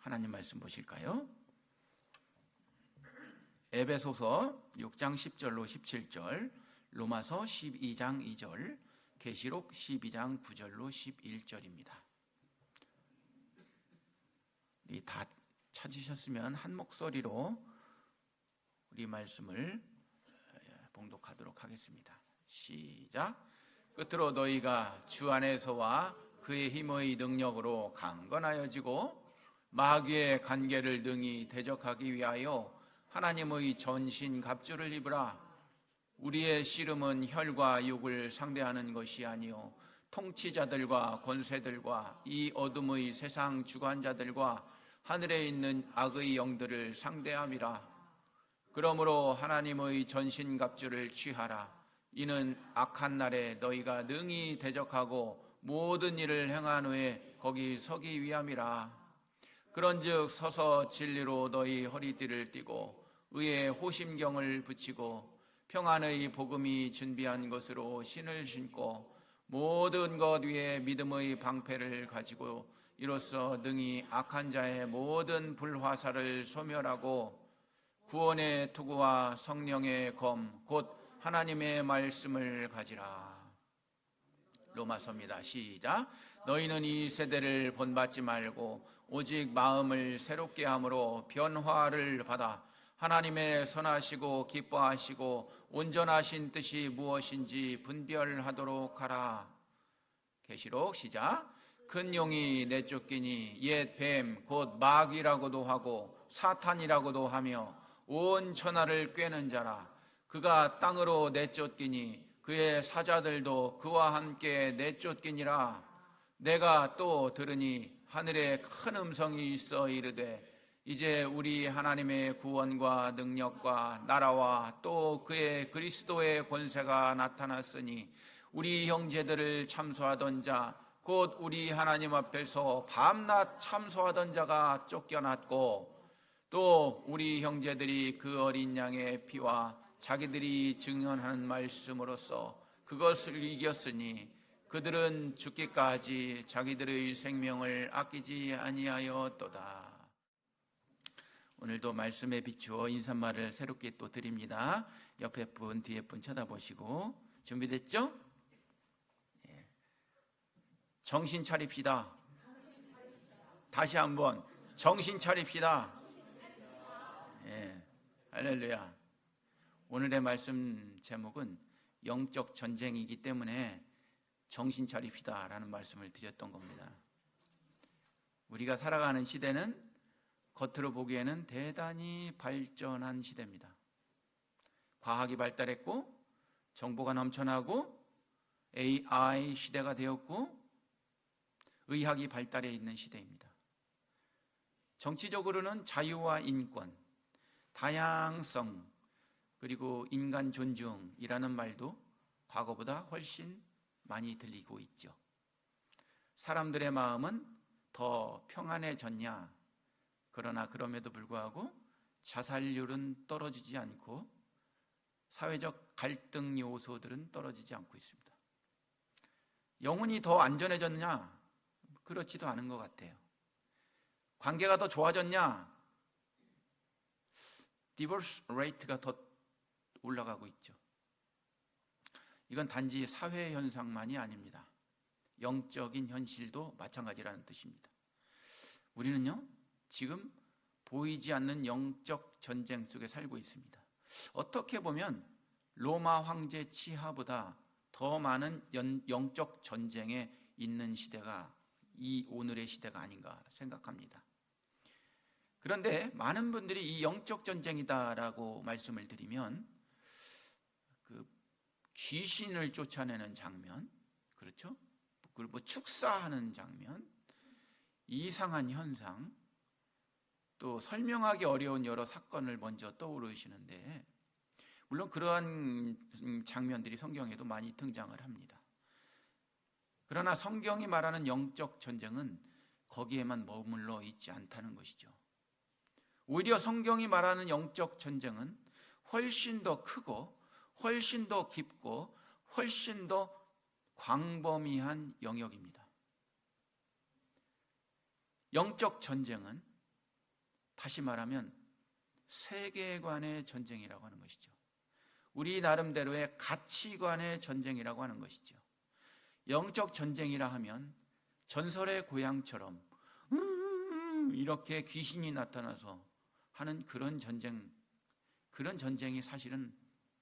하나님 말씀 보실까요? 에베소서 6장 10절로 17절, 로마서 12장 2절, 계시록 12장 9절로 11절입니다. 다 찾으셨으면 한 목소리로 우리 말씀을 봉독하도록 하겠습니다. 시작. 끝으로 너희가 주 안에서와 그의 힘의 능력으로 강건하여지고 마귀의 관계를 능히 대적하기 위하여 하나님의 전신 갑주를 입으라. 우리의 씨름은 혈과 육을 상대하는 것이 아니요 통치자들과 권세들과 이 어둠의 세상 주관자들과 하늘에 있는 악의 영들을 상대함이라. 그러므로 하나님의 전신 갑주를 취하라. 이는 악한 날에 너희가 능히 대적하고 모든 일을 행한 후에 거기 서기 위함이라. 그런즉 서서 진리로 너희 허리띠를 띠고 의의 호심경을 붙이고 평안의 복음이 준비한 것으로 신을 신고 모든 것 위에 믿음의 방패를 가지고 이로써 능히 악한 자의 모든 불화살을 소멸하고 구원의 투구와 성령의 검 곧 하나님의 말씀을 가지라. 로마서입니다. 시작. 너희는 이 세대를 본받지 말고 오직 마음을 새롭게 함으로 변화를 받아 하나님의 선하시고 기뻐하시고 온전하신 뜻이 무엇인지 분별하도록 하라. 계시록 시작. 큰 용이 내쫓기니 옛 뱀 곧 마귀라고도 하고 사탄이라고도 하며 온 천하를 꿰는 자라. 그가 땅으로 내쫓기니 그의 사자들도 그와 함께 내쫓기니라. 내가 또 들으니 하늘에 큰 음성이 있어 이르되 이제 우리 하나님의 구원과 능력과 나라와 또 그의 그리스도의 권세가 나타났으니 우리 형제들을 참소하던 자 곧 우리 하나님 앞에서 밤낮 참소하던 자가 쫓겨났고 또 우리 형제들이 그 어린 양의 피와 자기들이 증언하는 말씀으로써 그것을 이겼으니 그들은 죽기까지 자기들의 생명을 아끼지 아니하였도다. 오늘도 말씀에 비추어 인사말을 새롭게 또 드립니다. 옆에 분 뒤에 분 쳐다보시고 준비됐죠? 예. 정신 차립시다. 다시 한번 정신 차립시다. 예. 할렐루야. 오늘의 말씀 제목은 영적 전쟁이기 때문에 정신 차립시다 라는 말씀을 드렸던 겁니다. 우리가 살아가는 시대는 겉으로 보기에는 대단히 발전한 시대입니다. 과학이 발달했고 정보가 넘쳐나고 AI 시대가 되었고 의학이 발달해 있는 시대입니다. 정치적으로는 자유와 인권, 다양성, 그리고 인간 존중이라는 말도 과거보다 훨씬 많이 들리고 있죠. 사람들의 마음은 더 평안해졌냐? 그러나 그럼에도 불구하고 자살률은 떨어지지 않고 사회적 갈등 요소들은 떨어지지 않고 있습니다. 영혼이 더 안전해졌냐? 그렇지도 않은 것 같아요. 관계가 더 좋아졌냐? 디보스 레이트가 더 올라가고 있죠. 이건 단지 사회 현상만이 아닙니다. 영적인 현실도 마찬가지라는 뜻입니다. 우리는요, 지금 보이지 않는 영적 전쟁 속에 살고 있습니다. 어떻게 보면 로마 황제 치하보다 더 많은 영적 전쟁에 있는 시대가 이 오늘의 시대가 아닌가 생각합니다. 그런데 많은 분들이 이 영적 전쟁이다라고 말씀을 드리면 그 귀신을 쫓아내는 장면, 그렇죠? 그리고 축사하는 장면, 이상한 현상, 또 설명하기 어려운 여러 사건을 먼저 떠오르시는데 물론 그러한 장면들이 성경에도 많이 등장을 합니다. 그러나 성경이 말하는 영적 전쟁은 거기에만 머물러 있지 않다는 것이죠. 오히려 성경이 말하는 영적 전쟁은 훨씬 더 크고 훨씬 더 깊고 훨씬 더 광범위한 영역입니다. 영적 전쟁은 다시 말하면 세계관의 전쟁이라고 하는 것이죠. 우리 나름대로의 가치관의 전쟁이라고 하는 것이죠. 영적 전쟁이라 하면 전설의 고향처럼 이렇게 귀신이 나타나서 하는 그런 전쟁이 사실은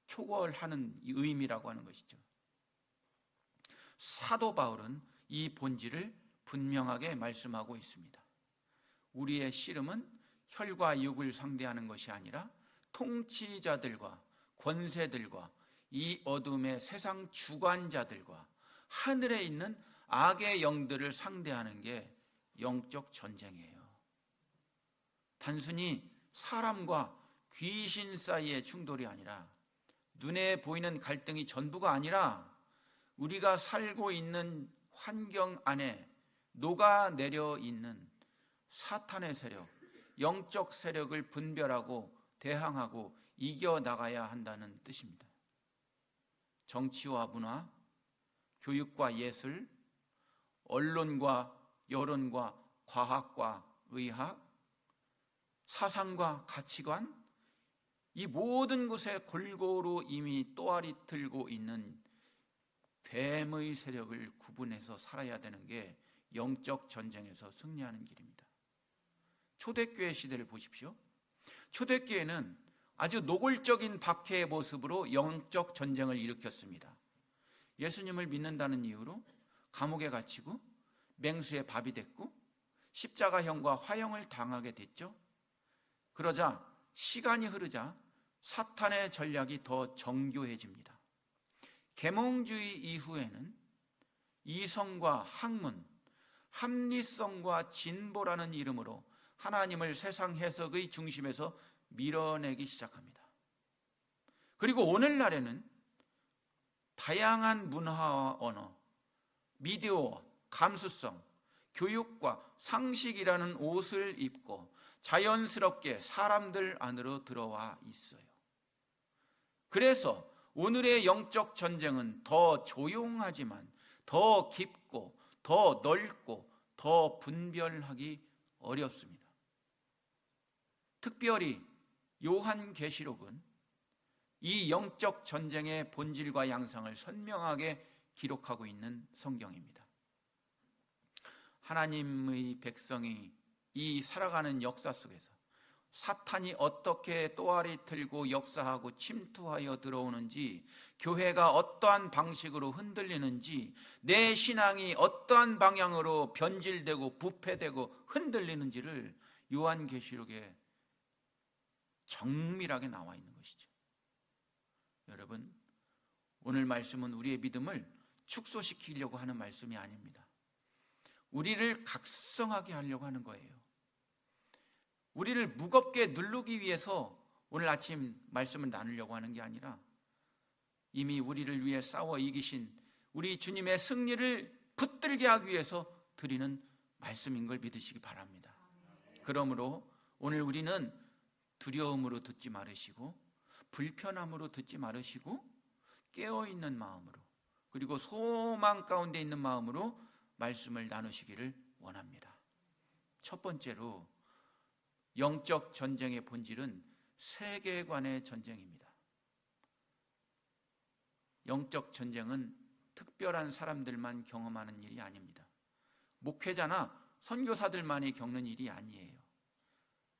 초월하는 의미라고 하는 것이죠. 사도 바울은 이 본질을 분명하게 말씀하고 있습니다. 우리의 씨름은 혈과 육을 상대하는 것이 아니라 통치자들과 권세들과 이 어둠의 세상 주관자들과 하늘에 있는 악의 영들을 상대하는 게 영적 전쟁이에요. 단순히 사람과 귀신 사이의 충돌이 아니라, 눈에 보이는 갈등이 전부가 아니라 우리가 살고 있는 환경 안에 녹아내려 있는 사탄의 세력, 영적 세력을 분별하고 대항하고 이겨나가야 한다는 뜻입니다. 정치와 문화, 교육과 예술, 언론과 여론과 과학과 의학, 사상과 가치관, 이 모든 곳에 골고루 이미 또아리 틀고 있는 뱀의 세력을 구분해서 살아야 되는 게 영적 전쟁에서 승리하는 길입니다. 초대교회 시대를 보십시오. 초대교회는 아주 노골적인 박해의 모습으로 영적 전쟁을 일으켰습니다. 예수님을 믿는다는 이유로 감옥에 갇히고 맹수의 밥이 됐고 십자가형과 화형을 당하게 됐죠. 그러자 시간이 흐르자 사탄의 전략이 더 정교해집니다. 계몽주의 이후에는 이성과 학문, 합리성과 진보라는 이름으로 하나님을 세상 해석의 중심에서 밀어내기 시작합니다. 그리고 오늘날에는 다양한 문화와 언어, 미디어와 감수성, 교육과 상식이라는 옷을 입고 자연스럽게 사람들 안으로 들어와 있어요. 그래서 오늘의 영적 전쟁은 더 조용하지만 더 깊고 더 넓고 더 분별하기 어렵습니다. 특별히 요한계시록은 이 영적 전쟁의 본질과 양상을 선명하게 기록하고 있는 성경입니다. 하나님의 백성이 이 살아가는 역사 속에서 사탄이 어떻게 또아리 틀고 역사하고 침투하여 들어오는지, 교회가 어떠한 방식으로 흔들리는지, 내 신앙이 어떠한 방향으로 변질되고 부패되고 흔들리는지를 요한계시록에 정밀하게 나와 있는 것이죠. 여러분, 오늘 말씀은 우리의 믿음을 축소시키려고 하는 말씀이 아닙니다. 우리를 각성하게 하려고 하는 거예요. 우리를 무겁게 누르기 위해서 오늘 아침 말씀을 나누려고 하는 게 아니라 이미 우리를 위해 싸워 이기신 우리 주님의 승리를 붙들게 하기 위해서 드리는 말씀인 걸 믿으시기 바랍니다. 그러므로 오늘 우리는 두려움으로 듣지 말으시고 불편함으로 듣지 말으시고 깨어있는 마음으로, 그리고 소망 가운데 있는 마음으로 말씀을 나누시기를 원합니다. 첫 번째로, 영적 전쟁의 본질은 세계관의 전쟁입니다. 영적 전쟁은 특별한 사람들만 경험하는 일이 아닙니다. 목회자나 선교사들만이 겪는 일이 아니에요.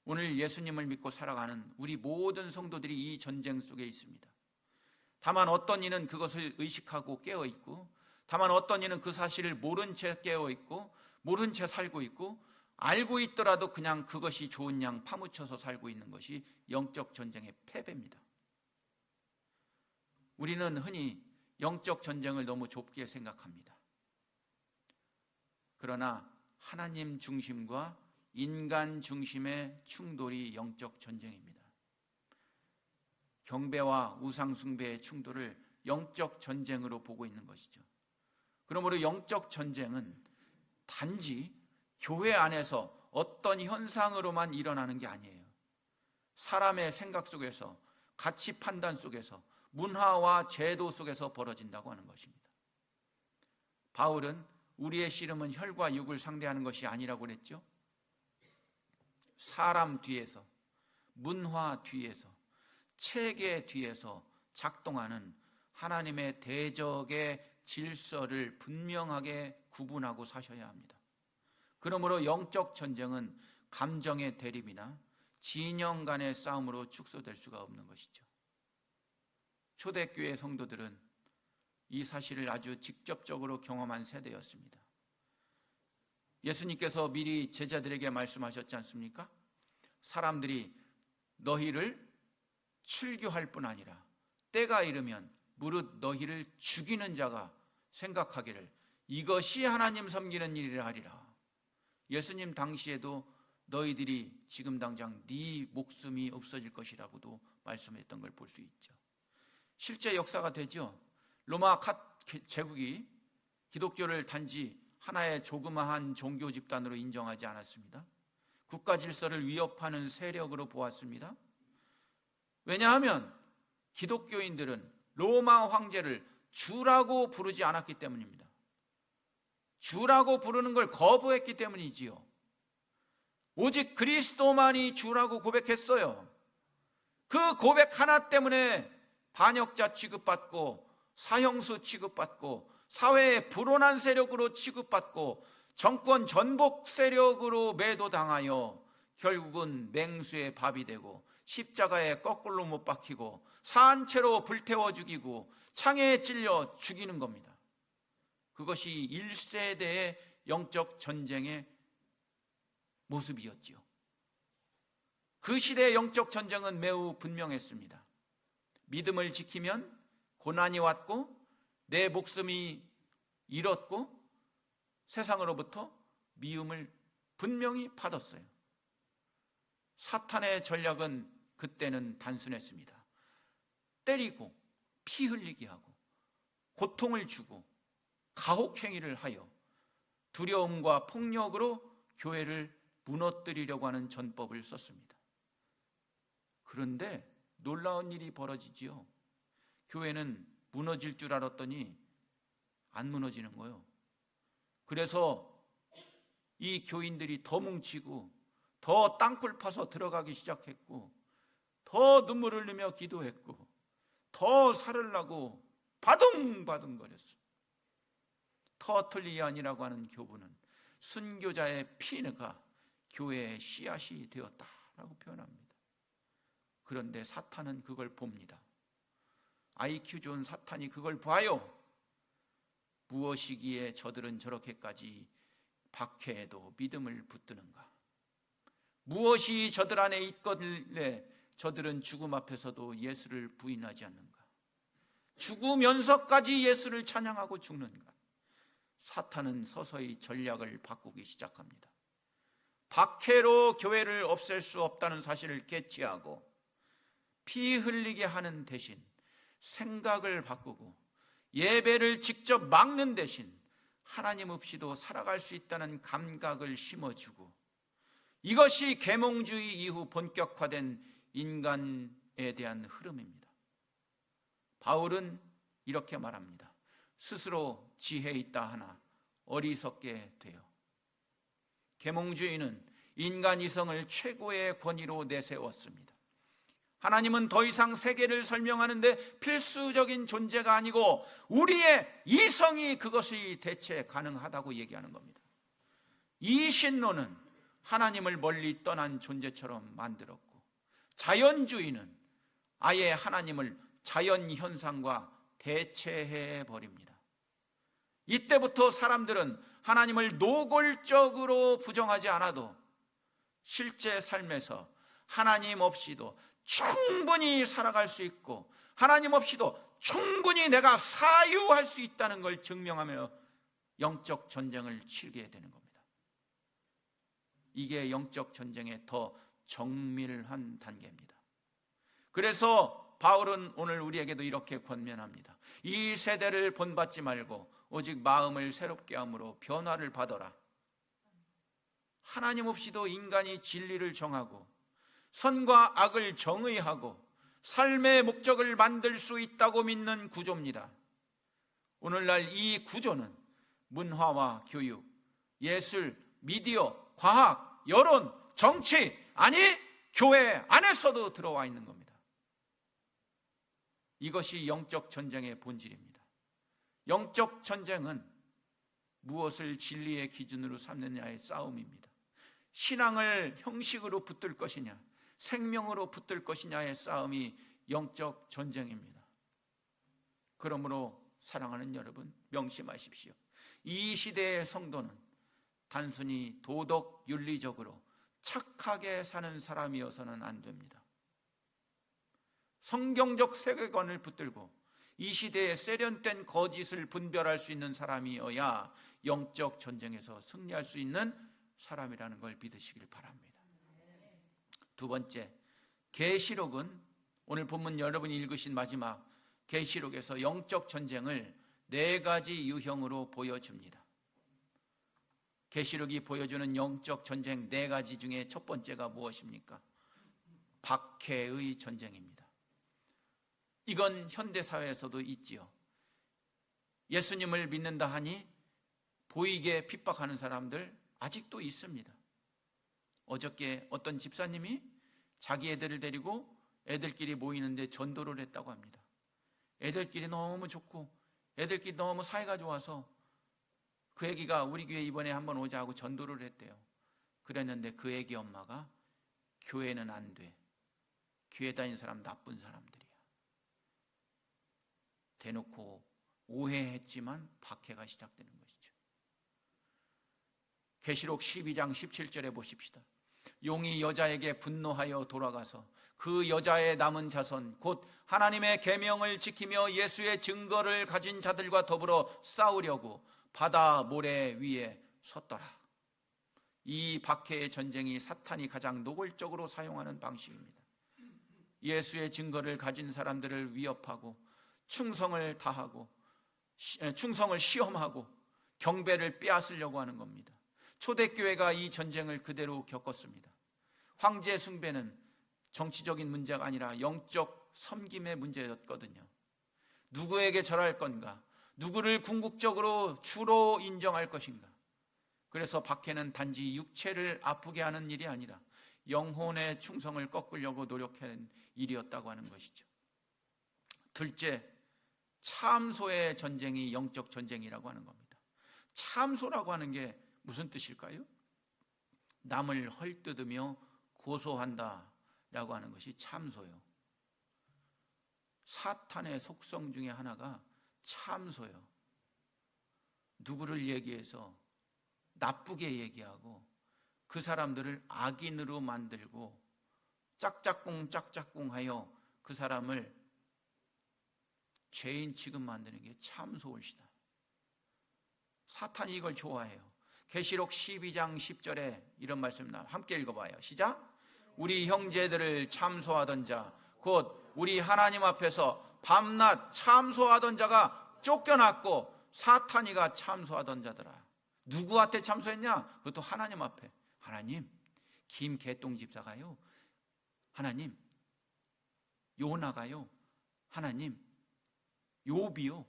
오늘 예수님을 믿고 살아가는 우리 모든 성도들이 이 전쟁 속에 있습니다. 다만 어떤 이는 그것을 의식하고 깨어있고, 다만 어떤 이는 그 사실을 모른 채 깨어있고 모른 채 살고 있고, 알고 있더라도 그냥 그것이 좋은 양 파묻혀서 살고 있는 것이 영적 전쟁의 패배입니다. 우리는 흔히 영적 전쟁을 너무 좁게 생각합니다. 그러나 하나님 중심과 인간 중심의 충돌이 영적 전쟁입니다. 경배와 우상 숭배의 충돌을 영적 전쟁으로 보고 있는 것이죠. 그러므로 영적 전쟁은 단지 교회 안에서 어떤 현상으로만 일어나는 게 아니에요. 사람의 생각 속에서, 가치 판단 속에서, 문화와 제도 속에서 벌어진다고 하는 것입니다. 바울은 우리의 씨름은 혈과 육을 상대하는 것이 아니라고 그랬죠. 사람 뒤에서, 문화 뒤에서, 체계 뒤에서 작동하는 하나님의 대적의 질서를 분명하게 구분하고 사셔야 합니다. 그러므로 영적 전쟁은 감정의 대립이나 진영 간의 싸움으로 축소될 수가 없는 것이죠. 초대교회 성도들은 이 사실을 아주 직접적으로 경험한 세대였습니다. 예수님께서 미리 제자들에게 말씀하셨지 않습니까? 사람들이 너희를 출교할 뿐 아니라 때가 이르면 무릇 너희를 죽이는 자가 생각하기를 이것이 하나님 섬기는 일이라 하리라. 예수님 당시에도 너희들이 지금 당장 네 목숨이 없어질 것이라고도 말씀했던 걸 볼 수 있죠. 실제 역사가 되죠. 로마 제국이 기독교를 단지 하나의 조그마한 종교 집단으로 인정하지 않았습니다. 국가 질서를 위협하는 세력으로 보았습니다. 왜냐하면 기독교인들은 로마 황제를 주라고 부르지 않았기 때문입니다. 주라고 부르는 걸 거부했기 때문이지요. 오직 그리스도만이 주라고 고백했어요. 그 고백 하나 때문에 반역자 취급받고 사형수 취급받고 사회의 불온한 세력으로 취급받고 정권 전복 세력으로 매도당하여 결국은 맹수의 밥이 되고 십자가에 거꾸로 못 박히고 산채로 불태워 죽이고 창에 찔려 죽이는 겁니다. 그것이 1세대의 영적 전쟁의 모습이었지요. 그 시대의 영적 전쟁은 매우 분명했습니다. 믿음을 지키면 고난이 왔고 내 목숨이 잃었고 세상으로부터 미움을 분명히 받았어요. 사탄의 전략은 그때는 단순했습니다. 때리고 피 흘리게 하고 고통을 주고 가혹행위를 하여 두려움과 폭력으로 교회를 무너뜨리려고 하는 전법을 썼습니다. 그런데 놀라운 일이 벌어지지요. 교회는 무너질 줄 알았더니 안 무너지는 거예요. 그래서 이 교인들이 더 뭉치고 더 땅굴 파서 들어가기 시작했고 더 눈물 흘리며 기도했고 더 살을 나고 바둥바둥 거렸어요. 터틀리안이라고 하는 교부는 순교자의 피가 교회의 씨앗이 되었다라고 표현합니다. 그런데 사탄은 그걸 봅니다. IQ 좋은 사탄이 그걸 봐요. 무엇이기에 저들은 저렇게까지 박해에도 믿음을 붙드는가? 무엇이 저들 안에 있거든래 저들은 죽음 앞에서도 예수를 부인하지 않는가? 죽으면서까지 예수를 찬양하고 죽는가? 사탄은 서서히 전략을 바꾸기 시작합니다. 박해로 교회를 없앨 수 없다는 사실을 캐치하고 피 흘리게 하는 대신 생각을 바꾸고 예배를 직접 막는 대신 하나님 없이도 살아갈 수 있다는 감각을 심어주고, 이것이 계몽주의 이후 본격화된 인간에 대한 흐름입니다. 바울은 이렇게 말합니다. 스스로 지혜 있다 하나 어리석게 돼요. 계몽주의는 인간 이성을 최고의 권위로 내세웠습니다. 하나님은 더 이상 세계를 설명하는데 필수적인 존재가 아니고 우리의 이성이 그것이 대체 가능하다고 얘기하는 겁니다. 이 신론은 하나님을 멀리 떠난 존재처럼 만들었고, 자연주의는 아예 하나님을 자연현상과 대체해 버립니다. 이때부터 사람들은 하나님을 노골적으로 부정하지 않아도 실제 삶에서 하나님 없이도 충분히 살아갈 수 있고 하나님 없이도 충분히 내가 사유할 수 있다는 걸 증명하며 영적 전쟁을 치르게 되는 겁니다. 이게 영적 전쟁의 더 정밀한 단계입니다. 그래서 바울은 오늘 우리에게도 이렇게 권면합니다. 이 세대를 본받지 말고 오직 마음을 새롭게 함으로 변화를 받아라. 하나님 없이도 인간이 진리를 정하고 선과 악을 정의하고 삶의 목적을 만들 수 있다고 믿는 구조입니다. 오늘날 이 구조는 문화와 교육, 예술, 미디어, 과학, 여론, 정치, 아니, 교회 안에서도 들어와 있는 겁니다. 이것이 영적 전쟁의 본질입니다. 영적 전쟁은 무엇을 진리의 기준으로 삼느냐의 싸움입니다. 신앙을 형식으로 붙들 것이냐, 생명으로 붙들 것이냐의 싸움이 영적 전쟁입니다. 그러므로 사랑하는 여러분, 명심하십시오. 이 시대의 성도는 단순히 도덕 윤리적으로 착하게 사는 사람이어서는 안 됩니다. 성경적 세계관을 붙들고 이 시대의 세련된 거짓을 분별할 수 있는 사람이어야 영적 전쟁에서 승리할 수 있는 사람이라는 걸 믿으시길 바랍니다. 두 번째, 계시록은 오늘 본문 여러분이 읽으신 마지막 계시록에서 영적 전쟁을 4가지 유형으로 보여줍니다. 계시록이 보여주는 영적 전쟁 4가지 중에 첫 번째가 무엇입니까? 박해의 전쟁입니다. 이건 현대사회에서도 있지요. 예수님을 믿는다 하니 보이게 핍박하는 사람들 아직도 있습니다. 어저께 어떤 집사님이 자기 애들을 데리고 애들끼리 모이는데 전도를 했다고 합니다. 애들끼리 너무 좋고 애들끼리 너무 사이가 좋아서 그 애기가 우리 교회 이번에 한번 오자 하고 전도를 했대요. 그랬는데 그 애기 엄마가 교회는 안 돼, 교회 다니는 사람 나쁜 사람들이야, 대놓고 오해했지만 박해가 시작되는 것이죠. 계시록 12장 17절에 보십시다. 용이 여자에게 분노하여 돌아가서 그 여자의 남은 자손 곧 하나님의 계명을 지키며 예수의 증거를 가진 자들과 더불어 싸우려고 바다 모래 위에 섰더라. 이 박해의 전쟁이 사탄이 가장 노골적으로 사용하는 방식입니다. 예수의 증거를 가진 사람들을 위협하고 충성을 다하고 충성을 시험하고 경배를 빼앗으려고 하는 겁니다. 초대교회가 이 전쟁을 그대로 겪었습니다. 황제 숭배는 정치적인 문제가 아니라 영적 섬김의 문제였거든요. 누구에게 절할 건가? 누구를 궁극적으로 주로 인정할 것인가? 그래서 박해는 단지 육체를 아프게 하는 일이 아니라 영혼의 충성을 꺾으려고 노력한 일이었다고 하는 것이죠. 둘째, 참소의 전쟁이 영적 전쟁이라고 하는 겁니다. 참소라고 하는 게 무슨 뜻일까요? 남을 헐뜯으며 고소한다 라고 하는 것이 참소요. 사탄의 속성 중에 하나가 참소요. 누구를 얘기해서 나쁘게 얘기하고 그 사람들을 악인으로 만들고 짝짝꿍 하여 그 사람을 죄인 취급 만드는 게 참소올시다. 사탄이 이걸 좋아해요. 계시록 12장 10절에 이런 말씀 나와 함께 읽어봐요. 시작. 우리 형제들을 참소하던 자 곧 우리 하나님 앞에서 밤낮 참소하던 자가 쫓겨났고 사탄이가 참소하던 자더라. 누구한테 참소했냐? 그것도 하나님 앞에. 하나님, 김개똥 집사가요, 하나님, 요나가요, 하나님, 욥이요,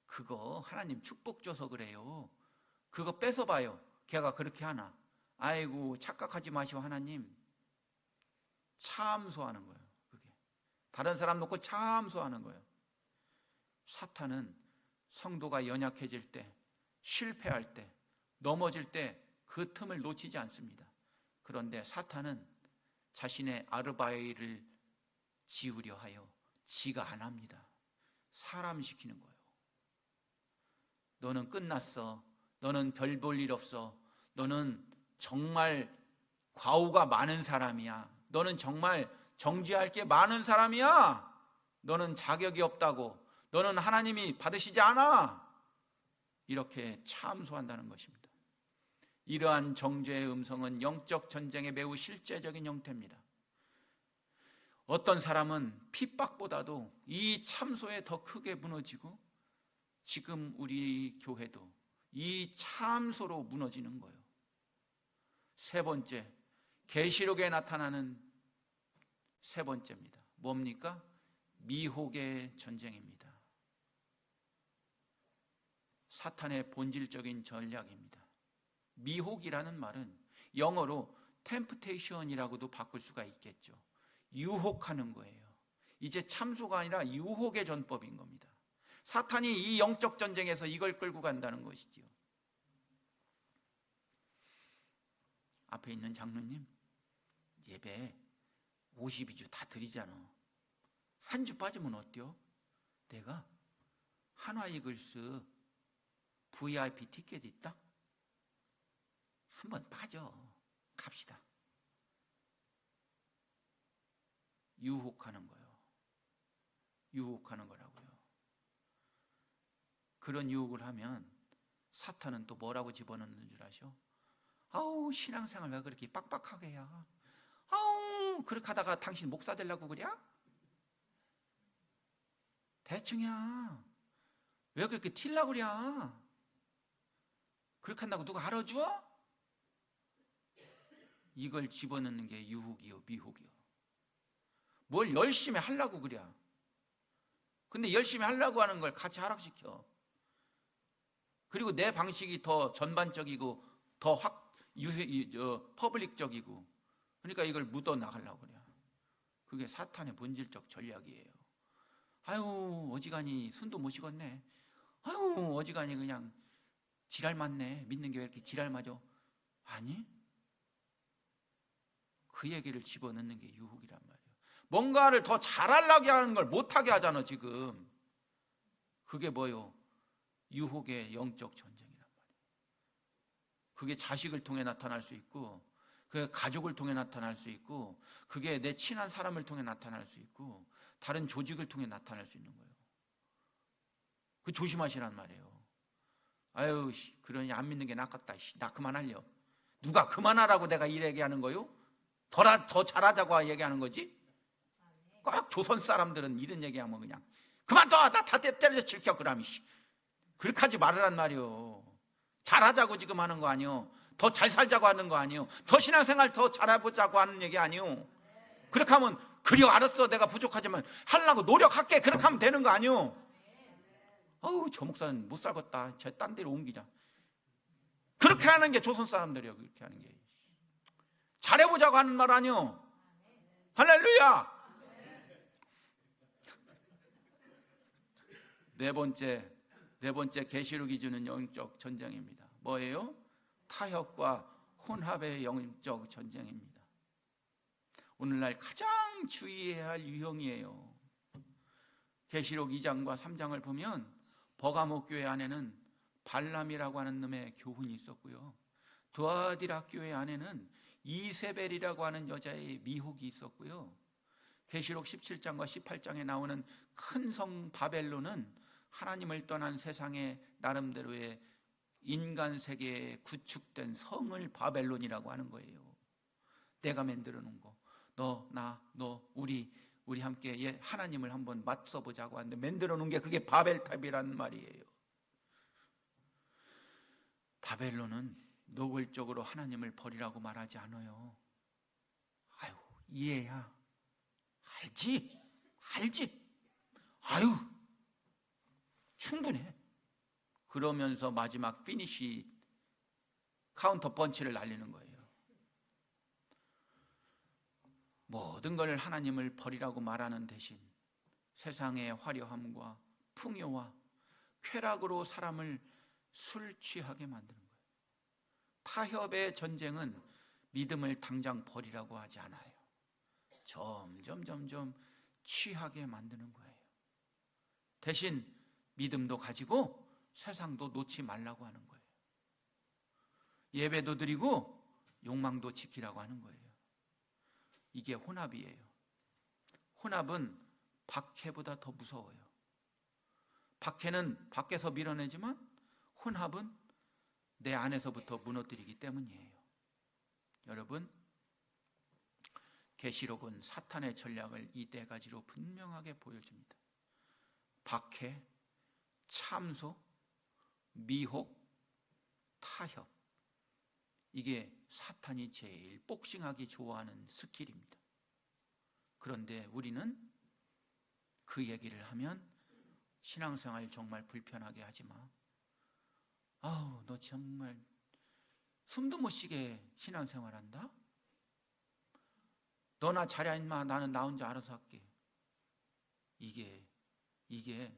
그거 하나님 축복 줘서 그래요. 그거 뺏어봐요. 걔가 그렇게 하나. 아이고 착각하지 마시오 하나님. 참소하는 거예요. 그게 다른 사람 놓고 참소하는 거예요. 사탄은 성도가 연약해질 때, 실패할 때, 넘어질 때 그 틈을 놓치지 않습니다. 그런데 사탄은 자신의 아르바이를 지우려 하여 지가 안 합니다. 사람 시키는 거예요. 너는 끝났어. 너는 별 볼 일 없어. 너는 정말 과오가 많은 사람이야. 너는 정말 정죄할 게 많은 사람이야. 너는 자격이 없다고. 너는 하나님이 받으시지 않아. 이렇게 참소한다는 것입니다. 이러한 정죄의 음성은 영적 전쟁의 매우 실제적인 형태입니다. 어떤 사람은 핍박보다도 이 참소에 더 크게 무너지고 지금 우리 교회도 이 참소로 무너지는 거예요. 세 번째, 계시록에 나타나는 세 번째입니다. 뭡니까? 미혹의 전쟁입니다. 사탄의 본질적인 전략입니다. 미혹이라는 말은 영어로 템프테이션이라고도 바꿀 수가 있겠죠. 유혹하는 거예요. 이제 참소가 아니라 유혹의 전법인 겁니다. 사탄이 이 영적 전쟁에서 이걸 끌고 간다는 것이지요. 앞에 있는 장로님, 예배 52주 다 드리잖아. 한 주 빠지면 어때요? 내가 한화이글스 VIP 티켓 있다? 한번 빠져. 갑시다. 유혹하는 거예요. 유혹하는 거라고요. 그런 유혹을 하면 사탄은 또 뭐라고 집어넣는 줄 아셔? 아우, 신앙생활 왜 그렇게 빡빡하게 해야? 아우, 그렇게 하다가 당신 목사 되려고 그래? 대충이야. 왜 그렇게 튀려고 그래? 그렇게 한다고 누가 알아줘? 이걸 집어넣는 게 유혹이요, 미혹이요. 뭘 열심히 하려고 그래. 근데 열심히 하려고 하는 걸 같이 하락시켜. 그리고 내 방식이 더 전반적이고 더 퍼블릭적이고, 그러니까 이걸 묻어 나가려고 그래. 그게 사탄의 본질적 전략이에요. 아유, 어지간히 순도 못 식었네. 아유, 어지간히 그냥 지랄 맞네. 믿는 게 왜 이렇게 지랄 맞아? 아니, 그 얘기를 집어넣는 게 유혹이란 말이에요. 뭔가를 더 잘하려고 하는 걸 못하게 하잖아 지금. 그게 뭐요? 유혹의 영적 전쟁이란 말이에요. 그게 자식을 통해 나타날 수 있고, 그게 가족을 통해 나타날 수 있고, 그게 내 친한 사람을 통해 나타날 수 있고, 다른 조직을 통해 나타날 수 있는 거예요. 그 조심하시란 말이에요. 아유, 그러니 안 믿는 게 낫겠다. 나 그만할려. 누가 그만하라고 내가 이 얘기하는 거요? 더 잘하자고 얘기하는 거지? 꼭 조선 사람들은 이런 얘기하면 그냥 그만둬! 나 다 때려서 질켜 그람이. 그렇게 하지 말으란 말이요. 잘하자고 지금 하는 거 아니요. 더 잘 살자고 하는 거 아니요. 더 신앙생활 더 잘해보자고 하는 얘기 아니요. 그렇게 하면 그래 알았어 내가 부족하지만 하려고 노력할게 그렇게 하면 되는 거 아니요. 어우, 저 목사는 못 살겠다. 저 딴 데로 옮기자. 그렇게 하는 게 조선 사람들이요. 그렇게 하는 게. 잘해보자고 하는 말 아니요. 할렐루야. 네 번째 계시록이 주는 영적 전쟁입니다. 뭐예요? 타협과 혼합의 영적 전쟁입니다. 오늘날 가장 주의해야 할 유형이에요. 계시록 2장과 3장을 보면 버가모 교회 안에는 발람이라고 하는 놈의 교훈이 있었고요. 두아디라 교회 안에는 이세벨이라고 하는 여자의 미혹이 있었고요. 계시록 17장과 18장에 나오는 큰 성 바벨론은 하나님을 떠난 세상의 나름대로의 인간 세계에 구축된 성을 바벨론이라고 하는 거예요. 내가 만들어 놓은 거. 너, 우리 함께 하나님을 한번 맞서보자고 하는데 만들어 놓은 게 그게 바벨탑이란 말이에요. 바벨론은 노골적으로 하나님을 버리라고 말하지 않아요. 아유, 이해야. 알지. 아유, 충분해. 그러면서 마지막 피니시 카운터 펀치를 날리는 거예요. 모든 걸 하나님을 버리라고 말하는 대신 세상의 화려함과 풍요와 쾌락으로 사람을 술 취하게 만드는 거예요. 타협의 전쟁은 믿음을 당장 버리라고 하지 않아요. 점점 취하게 만드는 거예요. 대신 믿음도 가지고 세상도 놓지 말라고 하는 거예요. 예배도 드리고 욕망도 지키라고 하는 거예요. 이게 혼합이에요. 혼합은 박해보다 더 무서워요. 박해는 밖에서 밀어내지만 혼합은 내 안에서부터 무너뜨리기 때문이에요. 여러분, 계시록은 사탄의 전략을 이 네 가지로 분명하게 보여줍니다. 박해, 참소, 미혹, 타협. 이게 사탄이 제일 복싱하기 좋아하는 스킬입니다. 그런데 우리는 그 얘기를 하면 신앙생활 정말 불편하게 하지 마. 아우, 너 정말 숨도 못 쉬게 신앙생활 한다? 너나 잘해 임마. 나는 나 혼자 알아서 할게. 이게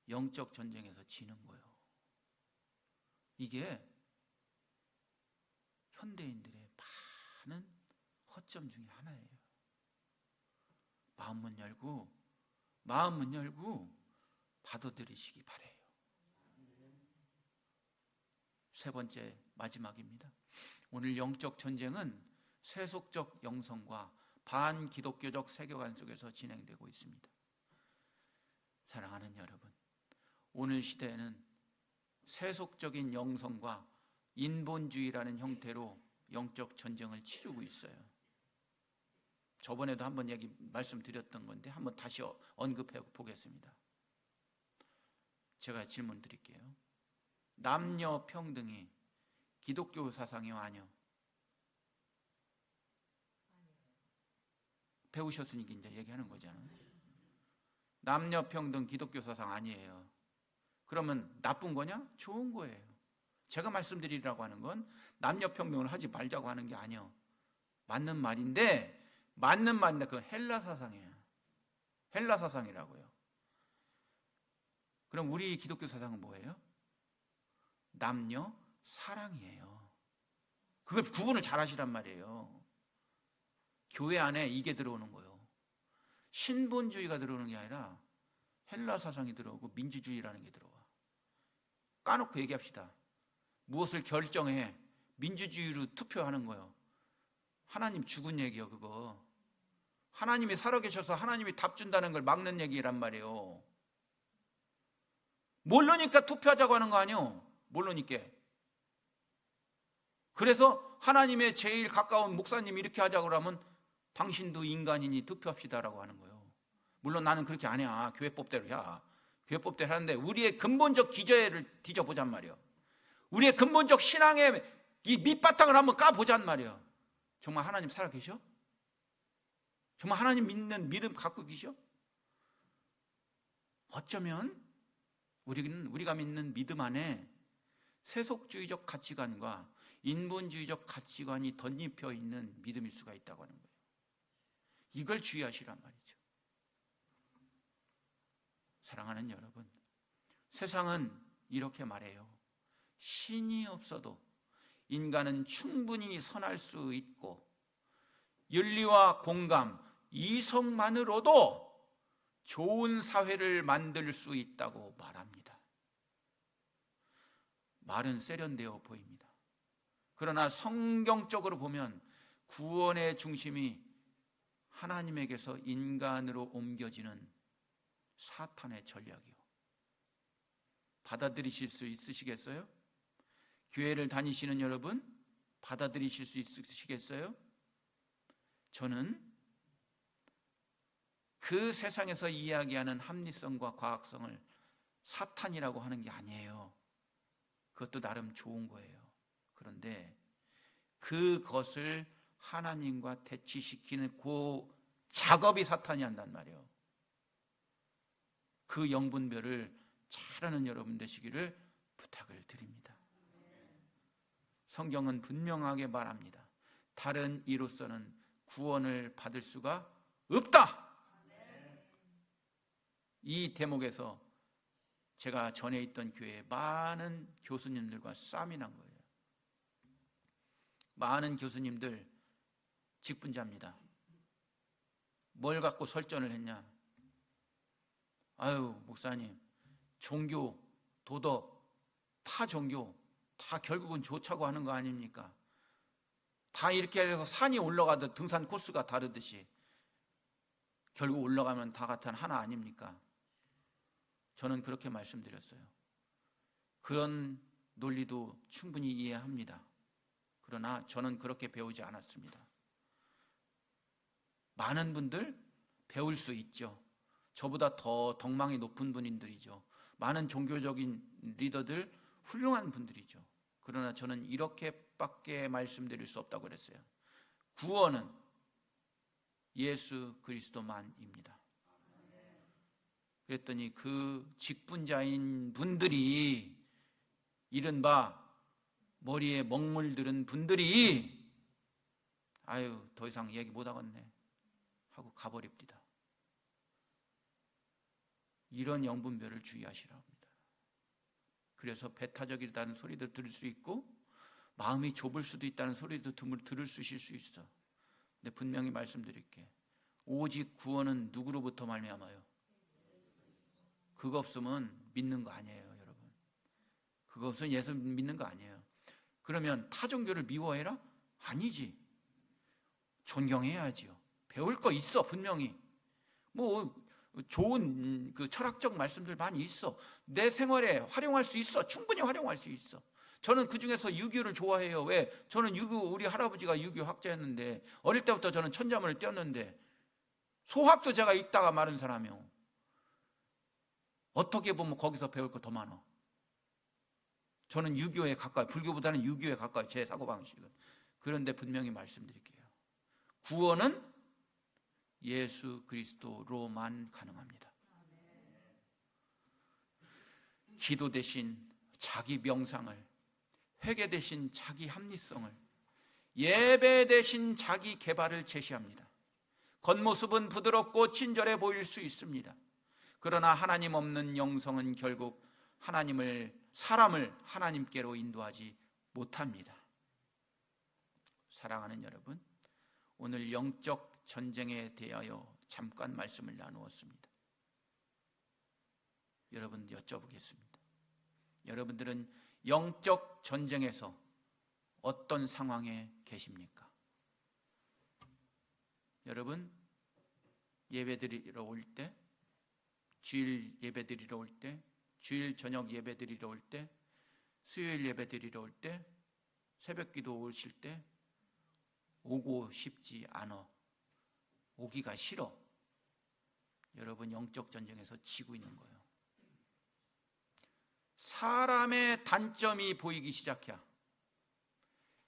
영적 전쟁에서 지는 거예요. 이게 현대인들의 많은 허점 중에 하나예요. 마음문 열고 받아들이시기 바래요. 세 번째, 마지막입니다. 오늘 영적 전쟁은 세속적 영성과 반기독교적 세계관 속에서 진행되고 있습니다. 사랑하는 여러분, 오늘 시대에는 세속적인 영성과 인본주의라는 형태로 영적 전쟁을 치르고 있어요. 저번에도 한번 말씀드렸던 건데 한번 다시 언급해 보겠습니다. 제가 질문 드릴게요. 남녀 평등이 기독교 사상이요, 아니요? 배우셨으니까 이제 얘기하는 거잖아요. 남녀 평등 기독교 사상 아니에요. 그러면 나쁜 거냐? 좋은 거예요. 제가 말씀드리라고 하는 건 남녀 평등을 하지 말자고 하는 게 아니에요. 맞는 말인데 그건 헬라 사상이에요. 헬라 사상이라고요. 그럼 우리 기독교 사상은 뭐예요? 남녀 사랑이에요. 그걸 구분을 잘 하시란 말이에요. 교회 안에 이게 들어오는 거예요. 신본주의가 들어오는 게 아니라 헬라 사상이 들어오고 민주주의라는 게 들어와. 까놓고 얘기합시다. 무엇을 결정해 민주주의로 투표하는 거예요. 하나님 죽은 얘기요, 그거. 하나님이 살아계셔서 하나님이 답 준다는 걸 막는 얘기란 말이에요. 모르니까 투표하자고 하는 거 아니에요. 모르니까. 그래서 하나님의 제일 가까운 목사님이 이렇게 하자고 그러면 당신도 인간이니 투표합시다라고 하는 거예요. 물론 나는 그렇게 안 해. 교회법대로 해. 교회법대로 하는데 우리의 근본적 기저를 뒤져보잔 말이에요. 우리의 근본적 신앙의 이 밑바탕을 한번 까보잔 말이에요. 정말 하나님 살아계셔? 정말 하나님 믿는 믿음 갖고 계셔? 어쩌면 우리가 믿는 믿음 안에 세속주의적 가치관과 인본주의적 가치관이 덧입혀 있는 믿음일 수가 있다고 하는 거예요. 이걸 주의하시란 말이죠. 사랑하는 여러분, 세상은 이렇게 말해요. 신이 없어도 인간은 충분히 선할 수 있고 윤리와 공감, 이성만으로도 좋은 사회를 만들 수 있다고 말합니다. 말은 세련되어 보입니다. 그러나 성경적으로 보면 구원의 중심이 하나님에게서 인간으로 옮겨지는 사탄의 전략이요. 받아들이실 수 있으시겠어요? 교회를 다니시는 여러분, 받아들이실 수 있으시겠어요? 저는 그 세상에서 이야기하는 합리성과 과학성을 사탄이라고 하는 게 아니에요. 그것도 나름 좋은 거예요. 그런데 그것을 하나님과 대치시키는 그 작업이 사탄이 한단 말이에요. 그 영분별을 잘하는 여러분 되시기를 부탁을 드립니다. 성경은 분명하게 말합니다. 다른 이로서는 구원을 받을 수가 없다. 이 대목에서 제가 전에 있던 교회에 많은 교수님들과 싸움이 난 거예요. 많은 교수님들 직분자입니다. 뭘 갖고 설전을 했냐? 아유, 목사님, 종교, 도덕, 타 종교 다 결국은 좋자고 하는 거 아닙니까? 다 이렇게 해서 산이 올라가듯 등산 코스가 다르듯이 결국 올라가면 다 같은 하나 아닙니까? 저는 그렇게 말씀드렸어요. 그런 논리도 충분히 이해합니다. 그러나 저는 그렇게 배우지 않았습니다. 많은 분들 배울 수 있죠. 저보다 더 덕망이 높은 분들이죠. 많은 종교적인 리더들 훌륭한 분들이죠. 그러나 저는 이렇게밖에 말씀드릴 수 없다고 그랬어요. 구원은 예수 그리스도만입니다. 그랬더니 그 직분자인 분들이 이른바 머리에 먹물 들은 분들이 아유, 더 이상 얘기 못 하겠네. 하고 가버립니다. 이런 영분별을 주의하시라 합니다. 그래서 배타적이라는 소리도 들을 수 있고 마음이 좁을 수도 있다는 소리도 들을 수 있어. 근데 분명히 말씀드릴게. 오직 구원은 누구로부터 말미암아요? 그거 없으면 믿는 거 아니에요, 여러분. 그거 없으면 예수 믿는 거 아니에요. 그러면 타 종교를 미워해라? 아니지. 존경해야지요. 배울 거 있어, 분명히. 뭐 좋은 그 철학적 말씀들 많이 있어. 내 생활에 활용할 수 있어. 충분히 활용할 수 있어. 저는 그 중에서 유교를 좋아해요. 왜? 저는 우리 할아버지가 유교 학자였는데 어릴 때부터 저는 천자문을 띄웠는데 소학도 제가 읽다가 마른 사람이요. 어떻게 보면 거기서 배울 거 더 많아. 저는 유교에 가까이, 불교보다는 유교에 가까이, 제 사고방식은. 그런데 분명히 말씀드릴게요. 구원은 예수 그리스도로만 가능합니다. 기도 대신 자기 명상을, 회개 대신 자기 합리성을, 예배 대신 자기 개발을 제시합니다. 겉모습은 부드럽고 친절해 보일 수 있습니다. 그러나 하나님 없는 영성은 결국 사람을 하나님께로 인도하지 못합니다. 사랑하는 여러분, 오늘 영적 전쟁에 대하여 잠깐 말씀을 나누었습니다. 여러분 여쭤보겠습니다. 여러분들은 영적 전쟁에서 어떤 상황에 계십니까? 여러분 예배드리러 올 때, 주일 예배드리러 올 때, 주일 저녁 예배드리러 올 때, 수요일 예배드리러 올 때, 새벽기도 오실 때 오고 싶지 않아. 오기가 싫어. 여러분 영적 전쟁에서 지고 있는 거예요. 사람의 단점이 보이기 시작해.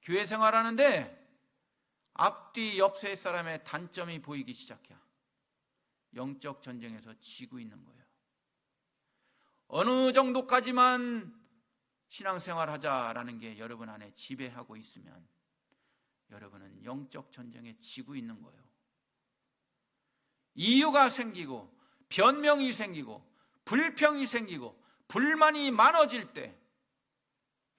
교회 생활하는데 앞뒤 옆세 사람의 단점이 보이기 시작해. 영적 전쟁에서 지고 있는 거예요. 어느 정도까지만 신앙생활 하자라는 게 여러분 안에 지배하고 있으면 여러분은 영적 전쟁에 지고 있는 거예요. 이유가 생기고 변명이 생기고 불평이 생기고 불만이 많아질 때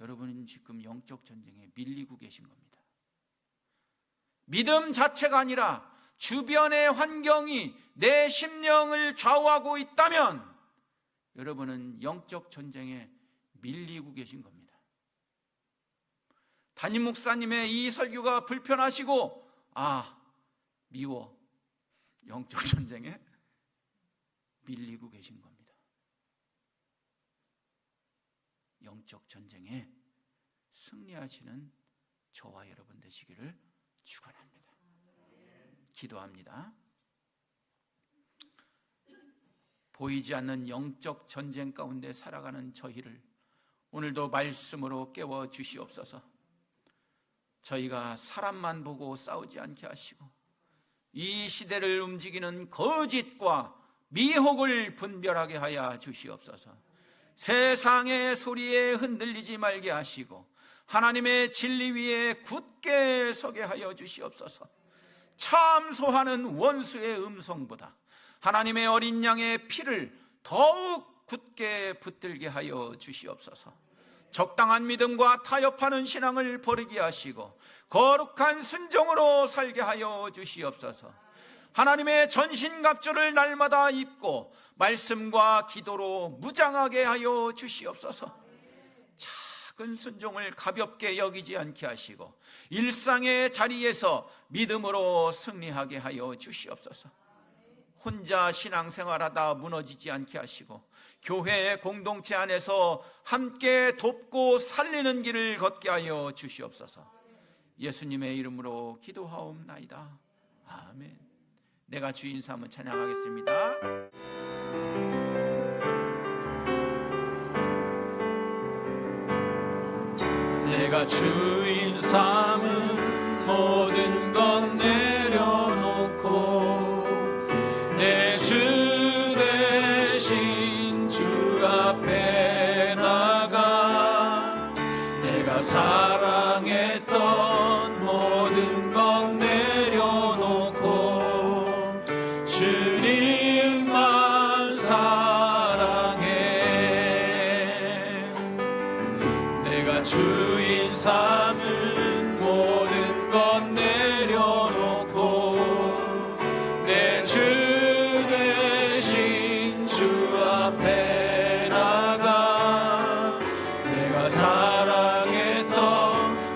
여러분은 지금 영적 전쟁에 밀리고 계신 겁니다. 믿음 자체가 아니라 주변의 환경이 내 심령을 좌우하고 있다면 여러분은 영적 전쟁에 밀리고 계신 겁니다. 담임 목사님의 이 설교가 불편하시고 미워. 영적 전쟁에 밀리고 계신 겁니다. 영적 전쟁에 승리하시는 저와 여러분 되시기를 축원합니다. 기도합니다. 보이지 않는 영적 전쟁 가운데 살아가는 저희를 오늘도 말씀으로 깨워 주시옵소서. 저희가 사람만 보고 싸우지 않게 하시고 이 시대를 움직이는 거짓과 미혹을 분별하게 하여 주시옵소서. 세상의 소리에 흔들리지 말게 하시고 하나님의 진리 위에 굳게 서게 하여 주시옵소서. 참소하는 원수의 음성보다 하나님의 어린 양의 피를 더욱 굳게 붙들게 하여 주시옵소서. 적당한 믿음과 타협하는 신앙을 버리게 하시고 거룩한 순종으로 살게 하여 주시옵소서. 하나님의 전신갑주를 날마다 입고 말씀과 기도로 무장하게 하여 주시옵소서. 작은 순종을 가볍게 여기지 않게 하시고 일상의 자리에서 믿음으로 승리하게 하여 주시옵소서. 혼자 신앙생활하다 무너지지 않게 하시고 교회 공동체 안에서 함께 돕고 살리는 길을 걷게 하여 주시옵소서. 예수님의 이름으로 기도하옵나이다. 아멘. 내가 주인 삼은 찬양하겠습니다. 내가 주인 삼은 모든 것 내려놓고 내 주 대신 주 앞에 나가 내가 사랑했던 모든 것 내려놓고 주인 삼은 모든 것 내려놓고 내 주 대신 주 앞에 나가 내가 사랑했던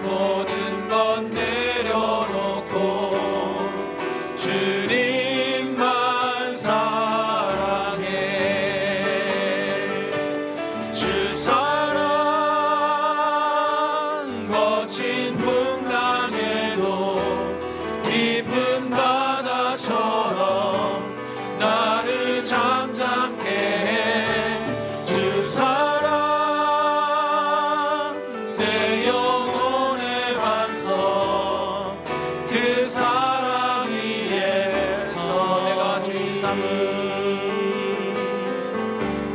모든 것 내려놓고 주님만 사랑해. 주 사랑 거친 풍랑에도 깊은 바다처럼 나를 잠잠케 해. 주 사랑 내 영혼의 반석 그 사랑 위에서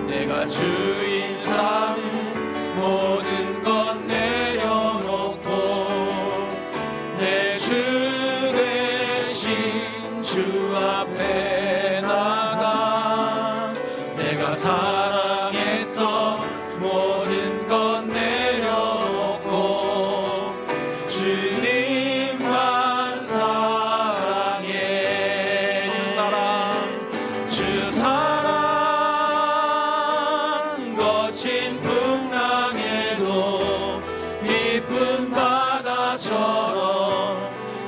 내가 주인 삼은 모든 것 내려놓고 내 주 대신 주 앞에 나가 내가 사랑했던 모든 것 내려놓고 주님만 사랑해. 주 사랑 거친 풍랑에도 깊은 바다처럼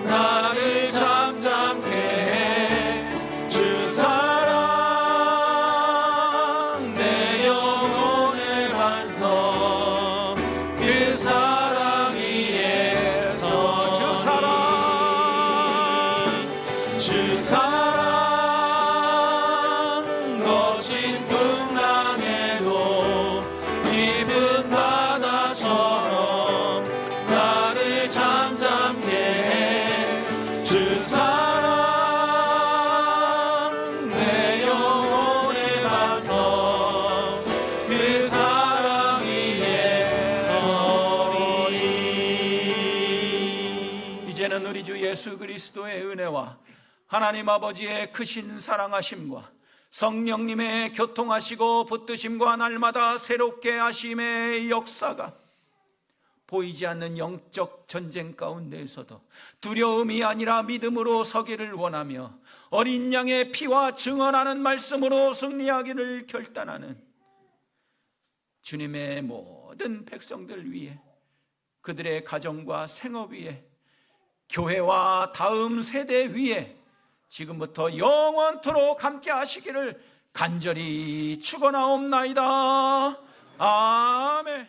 나를 잠잠케 해. 주 사랑 내 영혼의 반석 그 사랑 위에서 주 사랑 거친 풍랑에도 깊은 바다처럼 나를 잠잠케 해. 주 사랑 내 영혼의 반석 그 사랑 위에서 이제는 우리 주 예수 그리스도의 은혜와 하나님 아버지의 크신 사랑하심과 성령님의 교통하시고 붙드심과 날마다 새롭게 하심의 역사가 보이지 않는 영적 전쟁 가운데에서도 두려움이 아니라 믿음으로 서기를 원하며 어린 양의 피와 증언하는 말씀으로 승리하기를 결단하는 주님의 모든 백성들 위해, 그들의 가정과 생업 위에, 교회와 다음 세대 위에 지금부터 영원토록 함께 하시기를 간절히 축원하옵나이다. 아멘.